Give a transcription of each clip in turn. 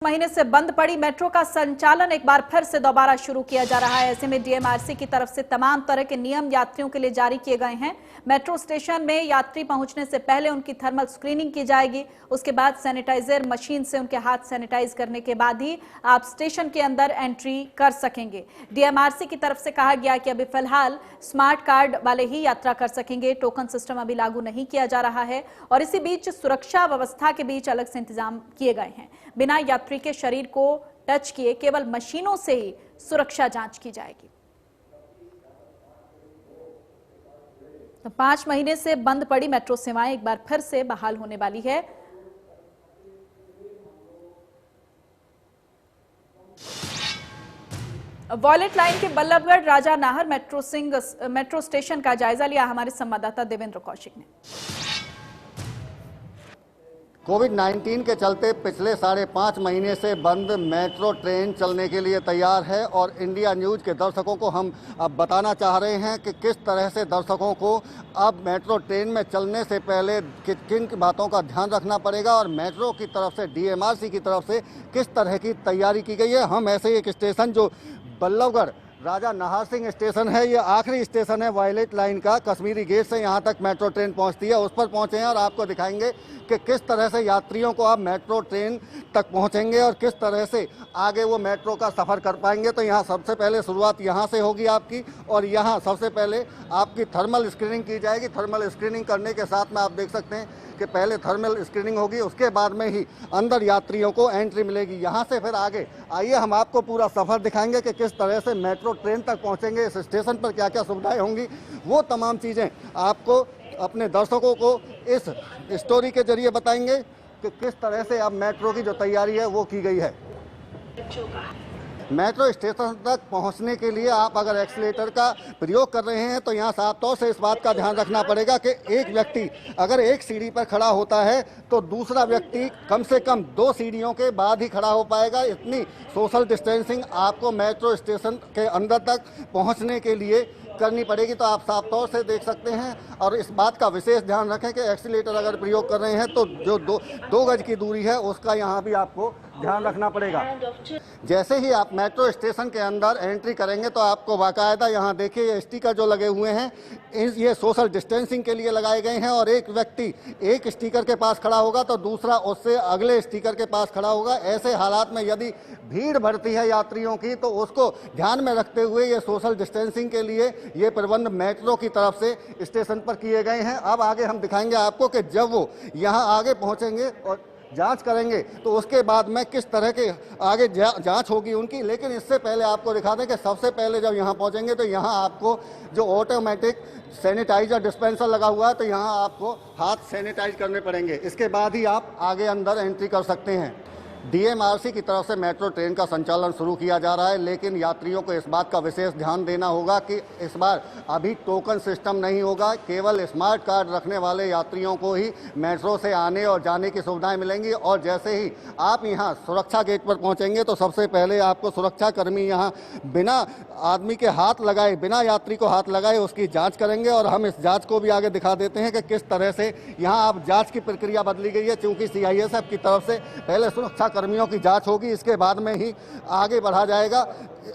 महीने से बंद पड़ी मेट्रो का संचालन एक बार फिर से दोबारा शुरू किया जा रहा है। ऐसे में डीएमआरसी की तरफ से तमाम तरह के नियम यात्रियों के लिए जारी किए गए हैं। मेट्रो स्टेशन में यात्री पहुंचने से पहले उनकी थर्मल स्क्रीनिंग की जाएगी। उसके बाद सैनिटाइजर मशीन से उनके हाथ सैनिटाइज करने के बाद ही आप स्टेशन के अंदर एंट्री कर सकेंगे। डीएमआरसी की तरफ से कहा गया कि अभी फिलहाल स्मार्ट कार्ड वाले ही यात्रा कर सकेंगे। टोकन सिस्टम अभी लागू नहीं किया जा रहा है और इसी बीच सुरक्षा व्यवस्था के बीच अलग से इंतजाम किए गए हैं। बिना यात्री के शरीर को टच किए केवल मशीनों से ही सुरक्षा जांच की जाएगी। तो 5 महीने से बंद पड़ी मेट्रो सेवाएं एक बार फिर से बहाल होने वाली है। वॉलेट लाइन के बल्लभगढ़ राजा नाहर मेट्रो स्टेशन का जायजा लिया हमारे संवाददाता देवेंद्र कौशिक ने। कोविड-19 के चलते पिछले 5.5 महीने से बंद मेट्रो ट्रेन चलने के लिए तैयार है और इंडिया न्यूज़ के दर्शकों को हम अब बताना चाह रहे हैं कि किस तरह से दर्शकों को अब मेट्रो ट्रेन में चलने से पहले किन बातों का ध्यान रखना पड़ेगा और मेट्रो की तरफ से डीएमआरसी की तरफ से किस तरह की तैयारी की गई है। हम ऐसे एक स्टेशन जो बल्लभगढ़ राजा नाहर सिंह स्टेशन है, ये आखिरी स्टेशन है वॉयलेट लाइन का। कश्मीरी गेट से यहाँ तक मेट्रो ट्रेन पहुँचती है, उस पर पहुँचे हैं और आपको दिखाएंगे कि किस तरह से यात्रियों को आप मेट्रो ट्रेन तक पहुँचेंगे और किस तरह से आगे वो मेट्रो का सफ़र कर पाएंगे। तो यहाँ सबसे पहले शुरुआत यहाँ से होगी आपकी और यहाँ सबसे पहले आपकी थर्मल स्क्रीनिंग की जाएगी। थर्मल स्क्रीनिंग करने के साथ में आप देख सकते हैं कि पहले थर्मल स्क्रीनिंग होगी, उसके बाद में ही अंदर यात्रियों को एंट्री मिलेगी। यहाँ से फिर आगे आइए हम आपको पूरा सफ़र दिखाएंगे कि किस तरह से मेट्रो ट्रेन तक पहुँचेंगे, इस स्टेशन पर क्या क्या सुविधाएं होंगी, वो तमाम चीज़ें आपको अपने दर्शकों को इस स्टोरी के जरिए बताएंगे कि किस तरह से अब मेट्रो की जो तैयारी है वो की गई है। मेट्रो स्टेशन तक पहुंचने के लिए आप अगर एक्सीलेटर का प्रयोग कर रहे हैं तो यहाँ साफ तौर से इस बात का ध्यान रखना पड़ेगा कि एक व्यक्ति अगर एक सीढ़ी पर खड़ा होता है तो दूसरा व्यक्ति कम से कम 2 सीढ़ियों के बाद ही खड़ा हो पाएगा। इतनी सोशल डिस्टेंसिंग आपको मेट्रो स्टेशन के अंदर तक पहुँचने के लिए करनी पड़ेगी। तो आप साफ तौर से देख सकते हैं और इस बात का विशेष ध्यान रखें कि एक्सीलेटर अगर प्रयोग कर रहे हैं तो जो दो गज की दूरी है उसका यहाँ भी आपको ध्यान रखना पड़ेगा। जैसे ही आप मेट्रो स्टेशन के अंदर एंट्री करेंगे तो आपको बाकायदा यहाँ देखिए ये स्टिकर जो लगे हुए हैं ये सोशल डिस्टेंसिंग के लिए लगाए गए हैं और एक व्यक्ति एक स्टिकर के पास खड़ा होगा तो दूसरा उससे अगले स्टिकर के पास खड़ा होगा। ऐसे हालात में यदि भीड़ बढ़ती है यात्रियों की तो उसको ध्यान में रखते हुए ये सोशल डिस्टेंसिंग के लिए ये प्रबंध मेट्रो की तरफ से स्टेशन पर किए गए हैं। अब आगे हम दिखाएंगे आपको कि जब वो यहाँ आगे पहुँचेंगे और जांच करेंगे तो उसके बाद में किस तरह के आगे जांच होगी उनकी। लेकिन इससे पहले आपको दिखा दें कि सबसे पहले जब यहाँ पहुँचेंगे तो यहाँ आपको जो ऑटोमेटिक सैनिटाइजर डिस्पेंसर लगा हुआ है तो यहाँ आपको हाथ सैनिटाइज करने पड़ेंगे। इसके बाद ही आप आगे अंदर एंट्री कर सकते हैं। डीएमआरसी की तरफ से मेट्रो ट्रेन का संचालन शुरू किया जा रहा है, लेकिन यात्रियों को इस बात का विशेष ध्यान देना होगा कि इस बार अभी टोकन सिस्टम नहीं होगा। केवल स्मार्ट कार्ड रखने वाले यात्रियों को ही मेट्रो से आने और जाने की सुविधाएं मिलेंगी। और जैसे ही आप यहाँ सुरक्षा गेट पर पहुँचेंगे तो सबसे पहले आपको सुरक्षा कर्मी यहाँ बिना आदमी के हाथ लगाए, बिना यात्री को हाथ लगाए उसकी जाँच करेंगे और हम इस जाँच को भी आगे दिखा देते हैं कि किस तरह से यहाँ अब जाँच की प्रक्रिया बदली गई है। चूँकि CISF की तरफ से पहले सुरक्षा कर्मियों की जांच होगी, इसके बाद में ही आगे बढ़ा जाएगा।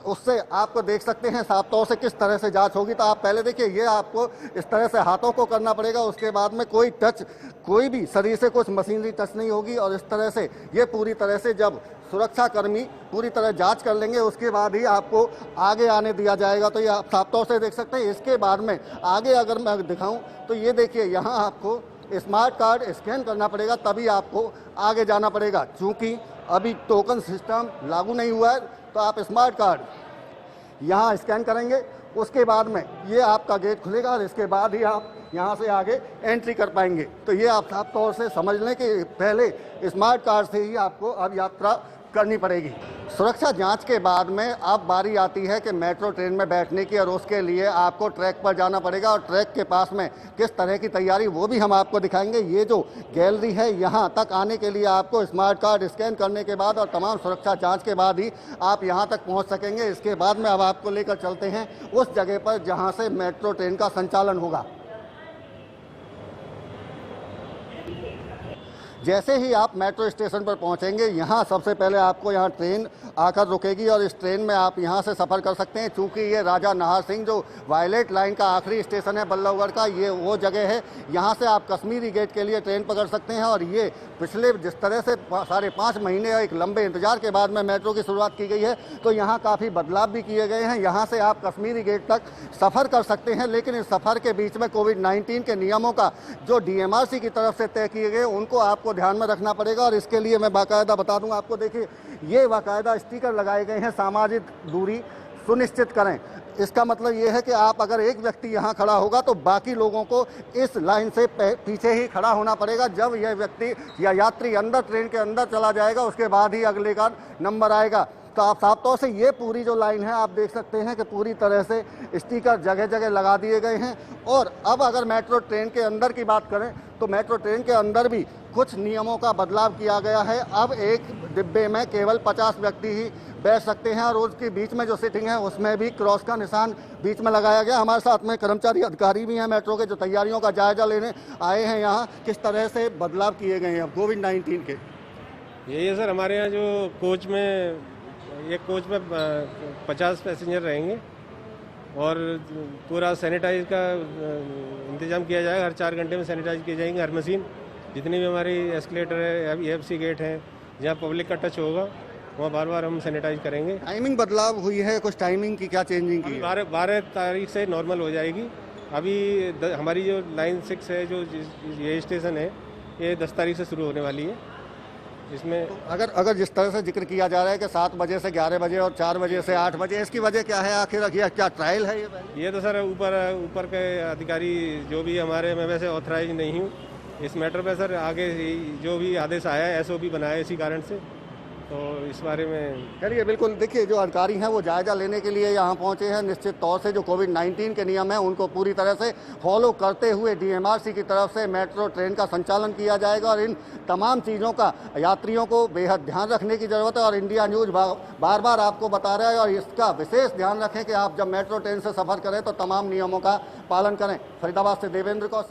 उससे आपको देख सकते हैं साफ तौर से किस तरह से जांच होगी। तो आप पहले देखिए ये आपको इस तरह से हाथों को करना पड़ेगा, उसके बाद में कोई भी शरीर से कुछ मशीनरी टच नहीं होगी और इस तरह से ये पूरी तरह से जब सुरक्षा कर्मी पूरी तरह जांच कर लेंगे उसके बाद ही आपको आगे आने दिया जाएगा। तो ये आप साफ तौर से देख सकते हैं। इसके बाद में आगे अगर मैं दिखाऊं तो ये देखिए यहाँ आपको स्मार्ट कार्ड स्कैन करना पड़ेगा, तभी आपको आगे जाना पड़ेगा। चूँकि अभी टोकन सिस्टम लागू नहीं हुआ है तो आप स्मार्ट कार्ड यहाँ स्कैन करेंगे, उसके बाद में ये आपका गेट खुलेगा और इसके बाद ही आप यहाँ से आगे एंट्री कर पाएंगे। तो ये आप साफ तौर से समझ लें कि पहले स्मार्ट कार्ड से ही आपको अब यात्रा करनी पड़ेगी। सुरक्षा जांच के बाद में अब बारी आती है कि मेट्रो ट्रेन में बैठने की और उसके लिए आपको ट्रैक पर जाना पड़ेगा और ट्रैक के पास में किस तरह की तैयारी वो भी हम आपको दिखाएंगे। ये जो गैलरी है यहाँ तक आने के लिए आपको स्मार्ट कार्ड स्कैन करने के बाद और तमाम सुरक्षा जांच के बाद ही आप यहाँ तक पहुँच सकेंगे। इसके बाद में अब आपको लेकर चलते हैं उस जगह पर जहाँ से मेट्रो ट्रेन का संचालन होगा। जैसे ही आप मेट्रो स्टेशन पर पहुंचेंगे, यहाँ सबसे पहले आपको यहाँ ट्रेन आकर रुकेगी और इस ट्रेन में आप यहाँ से सफ़र कर सकते हैं। चूँकि ये राजा नाहर सिंह जो वायलेट लाइन का आखिरी स्टेशन है बल्लभगढ़ का, ये वो जगह है। यहाँ से आप कश्मीरी गेट के लिए ट्रेन पकड़ सकते हैं और ये पिछले जिस तरह से 5.5 महीने एक लंबे इंतजार के बाद में मेट्रो की शुरुआत की गई है, तो यहाँ काफ़ी बदलाव भी किए गए हैं। यहाँ से आप कश्मीरी गेट तक सफ़र कर सकते हैं, लेकिन इस सफ़र के बीच में कोविड-19 के नियमों का जो DMRC की तरफ से तय किए गए उनको आपको ध्यान में रखना पड़ेगा। और इसके लिए मैं बाकायदा बता दूंगा आपको, देखिए ये बाकायदा स्टिकर लगाए गए हैं, सामाजिक दूरी सुनिश्चित करें। इसका मतलब ये है कि आप अगर एक व्यक्ति यहाँ खड़ा होगा तो बाकी लोगों को इस लाइन से पीछे ही खड़ा होना पड़ेगा। जब यह व्यक्ति या यात्री अंदर ट्रेन के अंदर चला जाएगा उसके बाद ही अगले का नंबर आएगा। तो आप साफ तौर से ये पूरी जो लाइन है आप देख सकते हैं कि पूरी तरह से स्टिकर जगह जगह लगा दिए गए हैं। और अब अगर मेट्रो ट्रेन के अंदर की बात करें तो मेट्रो ट्रेन के अंदर भी कुछ नियमों का बदलाव किया गया है। अब एक डिब्बे में केवल 50 व्यक्ति ही बैठ सकते हैं और उसके बीच में जो सीटिंग है उसमें भी क्रॉस का निशान बीच में लगाया गया। हमारे साथ में कर्मचारी अधिकारी भी हैं मेट्रो के, जो तैयारियों का जायजा लेने आए हैं यहाँ। किस तरह से बदलाव किए गए हैं कोविड-19 के? यही है सर, हमारे यहाँ जो कोच में 50 पैसेंजर रहेंगे और पूरा सैनिटाइज का इंतजाम किया जाएगा। हर 4 घंटे में सैनिटाइज किए जाएंगे हर मशीन। जितनी भी हमारी एस्केलेटर है, EFC गेट हैं, जहाँ पब्लिक का टच होगा वहाँ बार बार हम सैनिटाइज करेंगे। टाइमिंग बदलाव हुई है, कुछ टाइमिंग की क्या चेंजिंग की? 12 तारीख से नॉर्मल हो जाएगी। अभी हमारी जो लाइन 6 है, जो ये स्टेशन है, ये 10 तारीख से शुरू होने वाली है। इसमें तो अगर जिस तरह से जिक्र किया जा रहा है कि 7 बजे से 11 बजे और 4 बजे से 8 बजे, इसकी वजह क्या है आखिर? क्या ट्रायल है ये तो सर ऊपर के अधिकारी जो भी हमारे, मैं वैसे ऑथराइज नहीं हूँ इस मैटर पे सर। आगे जो भी आदेश आया है SOP बनाया इसी कारण से, तो इस बारे में चलिए बिल्कुल। देखिए जो अधिकारी हैं वो जायजा लेने के लिए यहाँ पहुँचे हैं। निश्चित तौर से जो कोविड-19 के नियम हैं उनको पूरी तरह से फॉलो करते हुए DMRC की तरफ से मेट्रो ट्रेन का संचालन किया जाएगा और इन तमाम चीज़ों का यात्रियों को बेहद ध्यान रखने की ज़रूरत है। और इंडिया न्यूज़ बार बार आपको बता रहा है और इसका विशेष ध्यान रखें कि आप जब मेट्रो ट्रेन से सफ़र करें तो तमाम नियमों का पालन करें। फरीदाबाद से देवेंद्र कौशिक।